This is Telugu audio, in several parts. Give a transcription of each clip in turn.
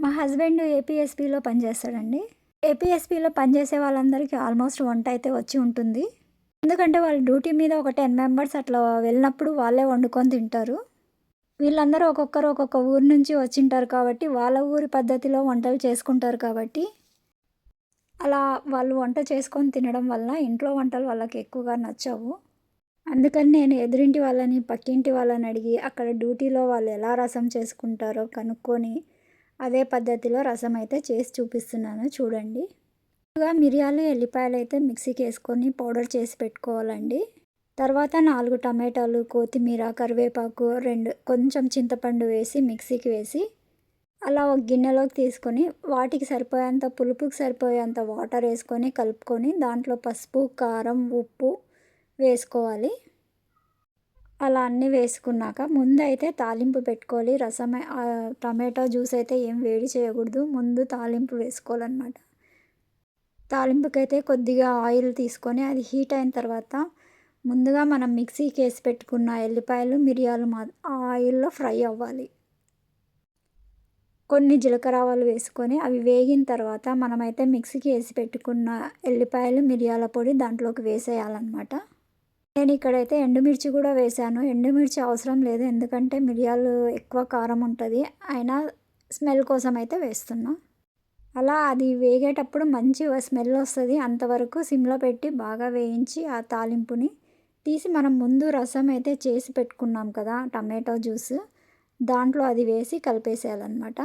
మా హస్బెండ్ ఏపీఎస్పీలో పనిచేస్తాడండి. ఏపీఎస్పీలో పనిచేసే వాళ్ళందరికీ ఆల్మోస్ట్ వంట అయితే వచ్చి ఉంటుంది. ఎందుకంటే వాళ్ళు డ్యూటీ మీద ఒక 10 మెంబర్స్ అట్లా వెళ్ళినప్పుడు వాళ్ళే వండుకొని తింటారు. వీళ్ళందరూ ఒక్కొక్కరు ఒక్కొక్క ఊరు నుంచి వచ్చింటారు కాబట్టి, వాళ్ళ ఊరి పద్ధతిలో వంటలు చేసుకుంటారు కాబట్టి, అలా వాళ్ళు వంట చేసుకొని తినడం వల్ల ఇంట్లో వంటలు వాళ్ళకి ఎక్కువగా నచ్చవు. అందుకని నేను ఎదురింటి వాళ్ళని, పక్కింటి వాళ్ళని అడిగి అక్కడ డ్యూటీలో వాళ్ళు ఎలా రసం చేసుకుంటారో కనుక్కొని, అదే పద్ధతిలో రసం అయితే చేసి చూపిస్తున్నాను చూడండి. ముందుగా మిరియాలు, ఎల్లిపాయలైతే మిక్సీకేసుకొని పౌడర్ చేసి పెట్టుకోవాలండి. తర్వాత 4 టమాటాలు, కొత్తిమీర, కరివేపాకు, కొంచెం చింతపండు వేసి మిక్సీకి వేసి, అలా ఒక గిన్నెలోకి తీసుకొని వాటికి సరిపోయేంత పులుపుకి సరిపోయేంత వాటర్ వేసుకొని కలుపుకొని దాంట్లో పసుపు, కారం, ఉప్పు వేసుకోవాలి. అలా అన్నీ వేసుకున్నాక ముందైతే తాలింపు పెట్టుకోవాలి. టమాటో జ్యూస్ అయితే ఏం వేడి చేయకూడదు. ముందు తాలింపు వేసుకోవాలన్నమాట. తాలింపుకైతే కొద్దిగా ఆయిల్ తీసుకొని అది హీట్ అయిన తర్వాత ముందుగా మనం మిక్సీకి వేసి పెట్టుకున్న ఎల్లిపాయలు, మిరియాలు ఆ ఆయిల్లో ఫ్రై అవ్వాలి. కొన్ని జీలకర్ర ఆవాలు వేసుకొని అవి వేగిన తర్వాత మనమైతే మిక్సీకి వేసి పెట్టుకున్న ఎల్లిపాయలు, మిరియాల పొడి దాంట్లోకి వేసేయాలన్నమాట. నేను ఇక్కడైతే ఎండుమిర్చి కూడా వేశాను. ఎండుమిర్చి అవసరం లేదు, ఎందుకంటే మిరియాలు ఎక్కువ కారం ఉంటుంది. అయినా స్మెల్ కోసం అయితే వేస్తున్నా. అలా అది వేగేటప్పుడు మంచి స్మెల్ వస్తుంది. అంతవరకు సిమ్లో పెట్టి బాగా వేయించి ఆ తాలింపుని తీసి మనం ముందు రసం అయితే చేసి పెట్టుకున్నాం కదా, టమాటో జ్యూస్, దాంట్లో అది వేసి కలిపేసేయాలన్నమాట.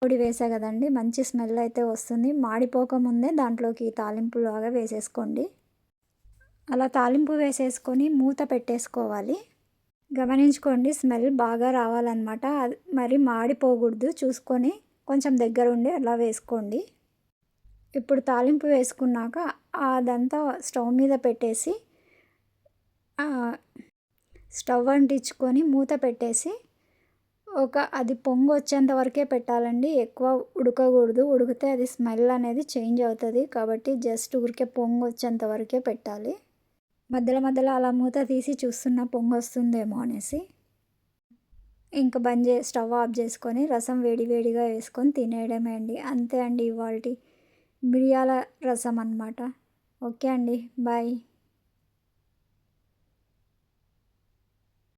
పొడి వేసా కదండి, మంచి స్మెల్ అయితే వస్తుంది. మాడిపోకముందే దాంట్లోకి తాలింపు లాగా వేసేసుకోండి. అలా తాలింపు వేసేసుకొని మూత పెట్టేసుకోవాలి. గమనించుకోండి, స్మెల్ బాగా రావాలన్నమాట. అది మరి మాడిపోకూడదు, చూసుకొని కొంచెం దగ్గర ఉండి అలా వేసుకోండి. ఇప్పుడు తాలింపు వేసుకున్నాక అదంతా స్టవ్ మీద పెట్టేసి స్టవ్ అంటించుకొని మూత పెట్టేసి అది పొంగు వచ్చేంత వరకే పెట్టాలండి. ఎక్కువ ఉడకకూడదు, ఉడికితే అది స్మెల్ అనేది చేంజ్ అవుతుంది. కాబట్టి జస్ట్ ఊరికే పొంగు వచ్చేంత వరకే పెట్టాలి. మధ్యలో మధ్యలో అలా మూత తీసి చూస్తున్నా పొంగు వస్తుందేమో అనేసి. ఇంకా స్టవ్ ఆఫ్ చేసుకొని రసం వేడి వేడిగా వేసుకొని తినేయడమే అండి. అంతే అండి ఇవాల్టి మిరియాల రసం అన్నమాట. ఓకే అండి, బాయ్.